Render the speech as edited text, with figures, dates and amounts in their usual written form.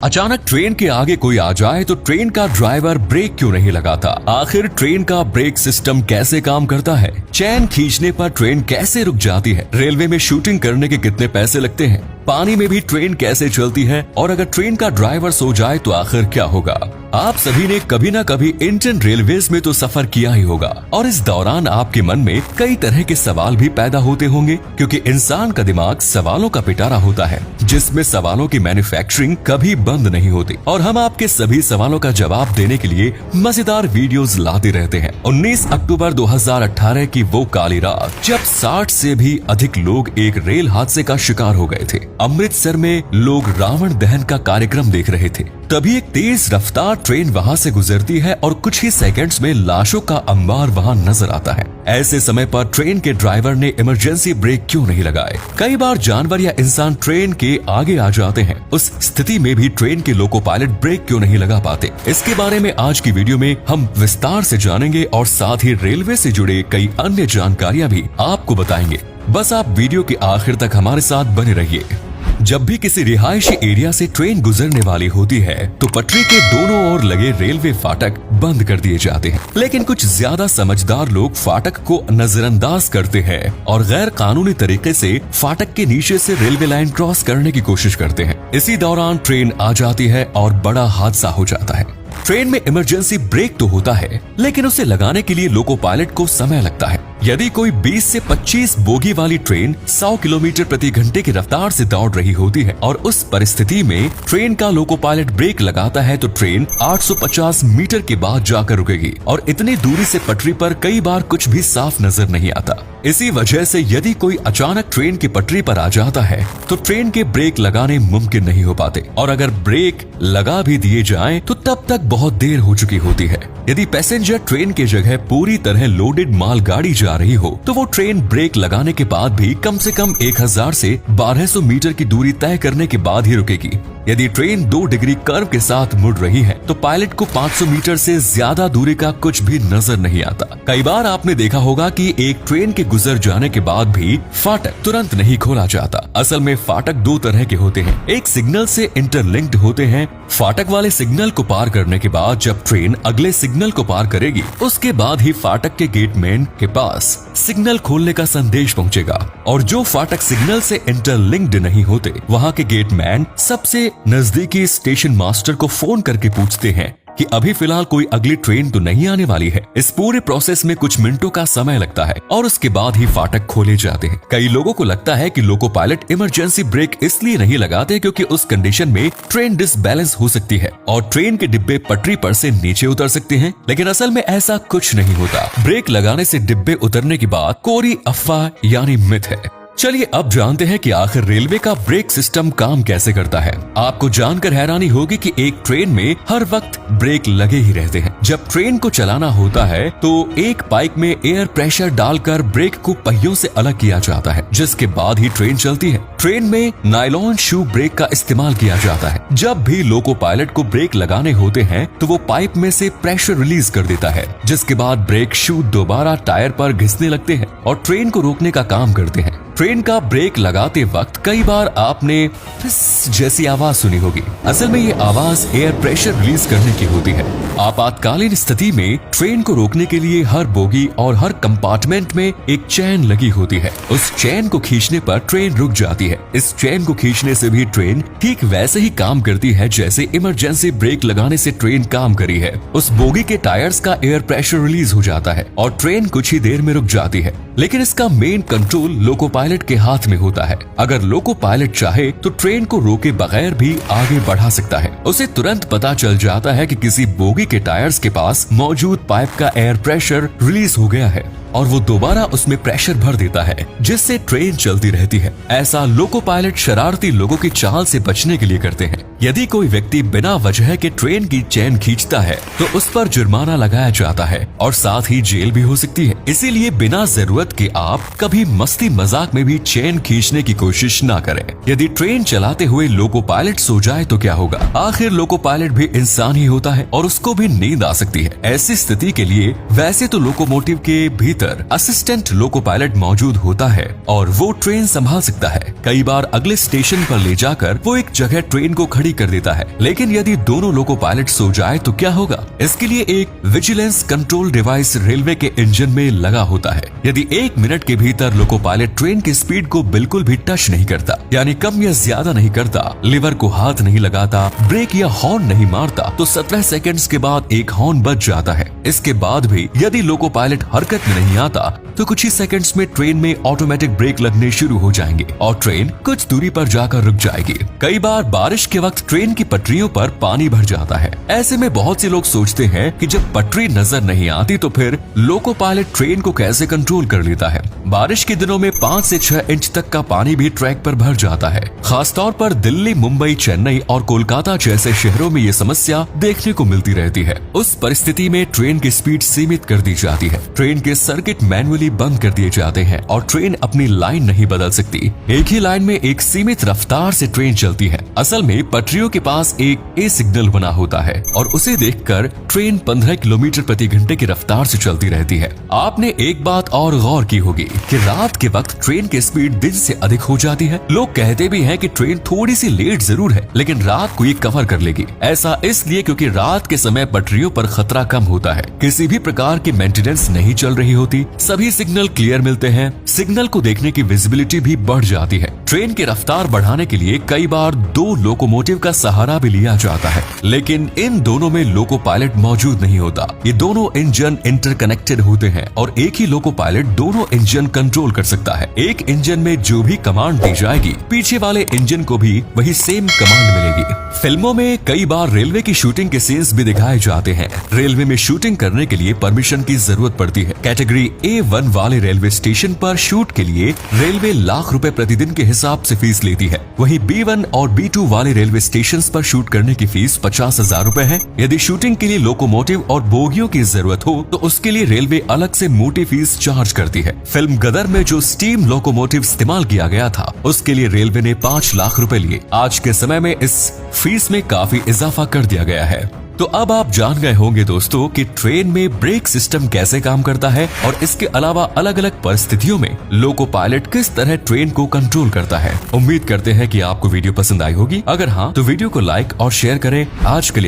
अचानक ट्रेन के आगे कोई आ जाए तो ट्रेन का ड्राइवर ब्रेक क्यों नहीं लगाता? आखिर ट्रेन का ब्रेक सिस्टम कैसे काम करता है? चैन खींचने पर ट्रेन कैसे रुक जाती है? रेलवे में शूटिंग करने के कितने पैसे लगते हैं? पानी में भी ट्रेन कैसे चलती है? और अगर ट्रेन का ड्राइवर सो जाए तो आखिर क्या होगा? आप सभी ने कभी ना कभी इंडियन रेलवेज में तो सफर किया ही होगा और इस दौरान आपके मन में कई तरह के सवाल भी पैदा होते होंगे, क्योंकि इंसान का दिमाग सवालों का पिटारा होता है जिसमें सवालों की मैन्युफैक्चरिंग कभी बंद नहीं होती। और हम आपके सभी सवालों का जवाब देने के लिए मजेदार वीडियोस लाते रहते हैं। 19 अक्टूबर 2018 की वो काली रात जब 60 से भी अधिक लोग एक रेल हादसे का शिकार हो गए थे। अमृतसर में लोग रावण दहन का कार्यक्रम देख रहे थे। तभी एक तेज रफ्तार ट्रेन वहां से गुजरती है और कुछ ही सेकंड्स में लाशों का अंबार वहां नजर आता है। ऐसे समय पर ट्रेन के ड्राइवर ने इमरजेंसी ब्रेक क्यों नहीं लगाए? कई बार जानवर या इंसान ट्रेन के आगे आ जाते हैं। उस स्थिति में भी ट्रेन के लोको पायलट ब्रेक क्यों नहीं लगा पाते? इसके बारे में आज की वीडियो में हम विस्तार से जानेंगे और साथ ही रेलवे से जुड़े कई अन्य जानकारियां भी आपको बताएंगे। बस आप वीडियो के आखिर तक हमारे साथ बने रहिए। जब भी किसी रिहायशी एरिया से ट्रेन गुजरने वाली होती है तो पटरी के दोनों ओर लगे रेलवे फाटक बंद कर दिए जाते हैं, लेकिन कुछ ज्यादा समझदार लोग फाटक को नजरअंदाज करते हैं और गैर कानूनी तरीके से फाटक के नीचे से रेलवे लाइन क्रॉस करने की कोशिश करते हैं। इसी दौरान ट्रेन आ जाती है और बड़ा हादसा हो जाता है। ट्रेन में इमरजेंसी ब्रेक तो होता है, लेकिन उसे लगाने के लिए लोको पायलट को समय लगता है। यदि कोई 20 से 25 बोगी वाली ट्रेन 100 किलोमीटर प्रति घंटे की रफ्तार से दौड़ रही होती है और उस परिस्थिति में ट्रेन का लोको पायलट ब्रेक लगाता है तो ट्रेन 850 मीटर के बाद जाकर रुकेगी और इतनी दूरी से पटरी पर कई बार कुछ भी साफ नजर नहीं आता। इसी वजह से यदि कोई अचानक ट्रेन की पटरी पर आ जाता है तो ट्रेन के ब्रेक लगाने मुमकिन नहीं हो पाते, और अगर ब्रेक लगा भी दिए जाएं तो तब तक बहुत देर हो चुकी होती है। यदि पैसेंजर ट्रेन की जगह पूरी तरह लोडेड मालगाड़ी जा रही हो तो वो ट्रेन ब्रेक लगाने के बाद भी कम से कम 1000 से 1200 मीटर की दूरी तय करने के बाद ही रुकेगी। यदि ट्रेन 2 डिग्री कर्व के साथ मुड़ रही है तो पायलट को 500 मीटर से ज्यादा दूरी का कुछ भी नजर नहीं आता। कई बार आपने देखा होगा कि एक ट्रेन के गुजर जाने के बाद भी फाटक तुरंत नहीं खोला जाता। असल में फाटक 2 तरह के होते हैं। एक सिग्नल से इंटरलिंक्ड होते हैं। फाटक वाले सिग्नल को पार करने के बाद जब ट्रेन अगले सिग्नल को पार करेगी उसके बाद ही फाटक के गेटमैन के पास सिग्नल खोलने का संदेश पहुंचेगा। और जो फाटक सिग्नल से इंटरलिंक्ड नहीं होते वहां के गेटमैन सबसे नजदीकी स्टेशन मास्टर को फोन करके पूछते हैं कि अभी फिलहाल कोई अगली ट्रेन तो नहीं आने वाली है। इस पूरे प्रोसेस में कुछ मिनटों का समय लगता है और उसके बाद ही फाटक खोले जाते हैं। कई लोगों को लगता है कि लोको पायलट इमरजेंसी ब्रेक इसलिए नहीं लगाते क्योंकि उस कंडीशन में ट्रेन डिसबैलेंस हो सकती है और ट्रेन के डिब्बे पटरी पर से नीचे उतर सकते हैं, लेकिन असल में ऐसा कुछ नहीं होता। ब्रेक लगाने से डिब्बे उतरने की बात कोरी अफवाह यानी मिथ है। चलिए अब जानते हैं कि आखिर रेलवे का ब्रेक सिस्टम काम कैसे करता है। आपको जानकर हैरानी होगी कि एक ट्रेन में हर वक्त ब्रेक लगे ही रहते हैं। जब ट्रेन को चलाना होता है तो एक पाइप में एयर प्रेशर डालकर ब्रेक को पहियों से अलग किया जाता है, जिसके बाद ही ट्रेन चलती है। ट्रेन में नायलॉन शू ब्रेक का इस्तेमाल किया जाता है। जब भी लोको पायलट को ब्रेक लगाने होते हैं तो वो पाइप में से प्रेशर रिलीज कर देता है, जिसके बाद ब्रेक शू दोबारा टायर पर घिसने लगते हैं और ट्रेन को रोकने का काम करते हैं। ट्रेन का ब्रेक लगाते वक्त कई बार आपने फिस जैसी आवाज सुनी होगी। असल में ये आवाज एयर प्रेशर रिलीज करने की होती है। आपातकालीन स्थिति में ट्रेन को रोकने के लिए हर बोगी और हर कंपार्टमेंट में एक चैन लगी होती है। उस चैन को खींचने पर ट्रेन रुक जाती है। इस चैन को खींचने से भी ट्रेन ठीक वैसे ही काम करती है जैसे इमरजेंसी ब्रेक लगाने से ट्रेन काम करी है। उस बोगी के टायर्स का एयर प्रेशर रिलीज हो जाता है और ट्रेन कुछ ही देर में रुक जाती है, लेकिन इसका मेन कंट्रोल लोको पायलट के हाथ में होता है। अगर लोको पायलट चाहे तो ट्रेन को रोके बगैर भी आगे बढ़ा सकता है। उसे तुरंत पता चल जाता है कि किसी बोगी के टायर्स के पास मौजूद पाइप का एयर प्रेशर रिलीज हो गया है और वो दोबारा उसमें प्रेशर भर देता है, जिससे ट्रेन चलती रहती है। ऐसा लोको पायलट शरारती लोगों की चाल से बचने के लिए करते हैं। यदि कोई व्यक्ति बिना वजह के ट्रेन की चैन खींचता है तो उस पर जुर्माना लगाया जाता है और साथ ही जेल भी हो सकती है। इसीलिए बिना जरूरत के आप कभी मस्ती मजाक में भी चैन खींचने की कोशिश ना करें। यदि ट्रेन चलाते हुए लोको पायलट सो जाए तो क्या होगा? आखिर लोको पायलट भी इंसान ही होता है और उसको भी नींद आ सकती है। ऐसी स्थिति के लिए वैसे तो लोकोमोटिव के भी भीतर असिस्टेंट लोको पायलट मौजूद होता है और वो ट्रेन संभाल सकता है। कई बार अगले स्टेशन पर ले जाकर वो एक जगह ट्रेन को खड़ी कर देता है। लेकिन यदि दोनों लोको पायलट सो जाए तो क्या होगा? इसके लिए एक विजिलेंस कंट्रोल डिवाइस रेलवे के इंजन में लगा होता है। यदि 1 मिनट के भीतर लोको पायलट ट्रेन की स्पीड को बिल्कुल भी टच नहीं करता, यानी कम या ज्यादा नहीं करता, लिवर को हाथ नहीं लगाता, ब्रेक या हॉर्न नहीं मारता, तो 17 सेकंड्स के बाद एक हॉर्न बज जाता है। इसके बाद भी यदि लोको पायलट हरकत में नहीं आता तो कुछ ही सेकंड्स में ट्रेन में ऑटोमेटिक ब्रेक लगने शुरू हो जाएंगे और ट्रेन कुछ दूरी पर जाकर रुक जाएगी। कई बार बारिश के वक्त ट्रेन की पटरियों पर पानी भर जाता है। ऐसे में बहुत से लोग सोचते हैं कि जब पटरी नजर नहीं आती तो फिर लोको पायलट ट्रेन को कैसे कंट्रोल कर लेता है। बारिश के दिनों में 5 से 6 इंच तक का पानी भी ट्रैक पर भर जाता है। खासतौर पर दिल्ली, मुंबई, चेन्नई और कोलकाता जैसे शहरों में ये समस्या देखने को मिलती रहती है। उस परिस्थिति में ट्रेन की स्पीड सीमित कर दी जाती है। ट्रेन के सर्किट मैन्युअली बंद कर दिए जाते हैं और ट्रेन अपनी लाइन नहीं बदल सकती। एक ही लाइन में एक सीमित रफ्तार से ट्रेन चलती है। असल में पटरियों के पास एक ए सिग्नल बना होता है और उसे देखकर ट्रेन 15 किलोमीटर प्रति घंटे की रफ्तार से चलती रहती है। आपने एक बात और गौर की होगी कि रात के वक्त ट्रेन की स्पीड दिन से अधिक हो जाती है। लोग कहते भी हैं कि ट्रेन थोड़ी सी लेट जरूर है लेकिन रात को ये कवर कर लेगी। ऐसा इसलिए क्योंकि रात के समय पटरियों पर खतरा कम होता है, किसी भी प्रकार की मेंटेनेंस नहीं चल रही होती, सभी सिग्नल क्लियर मिलते हैं, सिग्नल को देखने की विजिबिलिटी भी बढ़ जाती है। ट्रेन की रफ्तार बढ़ाने के लिए कई बार 2 लोकोमोटिव का सहारा भी लिया जाता है, लेकिन इन दोनों में लोको पायलट मौजूद नहीं होता। ये दोनों इंजन इंटरकनेक्टेड होते हैं और एक ही लोको पायलट दोनों इंजन कंट्रोल कर सकता है। एक इंजन में जो भी कमांड दी जाएगी, पीछे वाले इंजन को भी वही सेम कमांड मिलेगी। फिल्मों में कई बार रेलवे की शूटिंग के सीन्स भी दिखाए जाते हैं। रेलवे में शूटिंग करने के लिए परमिशन की जरूरत पड़ती है। कैटेगरी A1 वाले रेलवे स्टेशन पर शूट के लिए रेलवे लाख रुपए प्रतिदिन के हिसाब से फीस लेती है। वहीं B1 और B2 वाले रेलवे स्टेशन पर शूट करने की फीस 50,000 रुपए है। यदि शूटिंग के लिए लोकोमोटिव और बोगियों की जरूरत हो तो उसके लिए रेलवे अलग से मोटी फीस चार्ज करती है। फिल्म गदर में जो स्टीम लोकोमोटिव इस्तेमाल किया गया था उसके लिए रेलवे ने 5 लाख रुपए लिए। आज के समय में इस फीस में काफी इजाफा कर दिया गया है। तो अब आप जान गए होंगे दोस्तों कि ट्रेन में ब्रेक सिस्टम कैसे काम करता है और इसके अलावा अलग अलग परिस्थितियों में लोको पायलट किस तरह ट्रेन को कंट्रोल करता है। उम्मीद करते हैं कि आपको वीडियो पसंद आई होगी। अगर हाँ तो वीडियो को लाइक और शेयर करें। आज के लिए